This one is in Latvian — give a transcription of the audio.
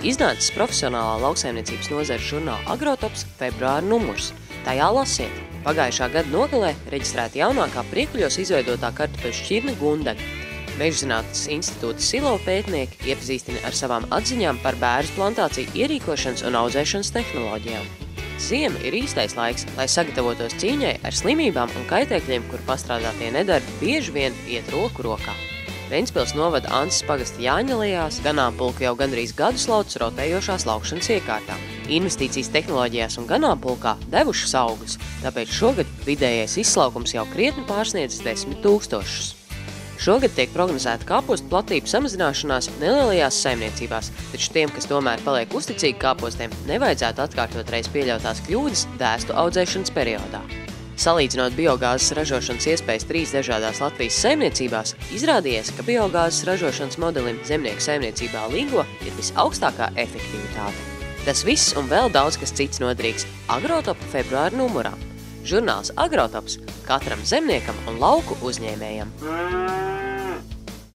Iznācis profesionālā lauksaimniecības nozares žurnāla Agrotops februāra numurs. Tajā lasiet. Pagājušā gada nogalē reģistrēta jaunākā priekuļos izveidotā kartupeļu šķirne Gundega. Mežzinātnes institūta silo pētnieki iepazīstina ar savām atziņām par bērzu plantāciju ierīkošanas un audzēšanas tehnoloģijām. Ziema ir īstais laiks, lai sagatavotos cīņai ar slimībām un kaitēkļiem, kur pastrādātie nedarbi bieži vien iet roku rokā. Ventspils novada Anses pagasta Jāņalejās ganāmpulku jau gandrīz gadus lauc rotējošās laukšanas iekārtām. Investīcijas tehnoloģijās un ganāmpulkā devušas augļus, tāpēc šogad vidējais izslaukums jau krietni pārsniedzis 10 000. Šogad tiek prognozēta kāpostu platību samazināšanās nelielajās saimniecībās, taču tiem, kas tomēr paliek uzticīgi kāpostiem, nevajadzētu atkārtot reiz pieļautās kļūdas dēstu audzēšanas periodā. Salīdzinot biogāzes ražošanas iespējas 3 dažādās Latvijas saimniecībās, izrādījies, ka biogāzes ražošanas modelim zemnieku saimniecībā Līgo ir visaugstākā efektivitāte. Tas viss un vēl daudz kas cits noderīgs Agrotopa februāra numurā. Žurnāls Agrotops katram zemniekam un lauku uzņēmējam.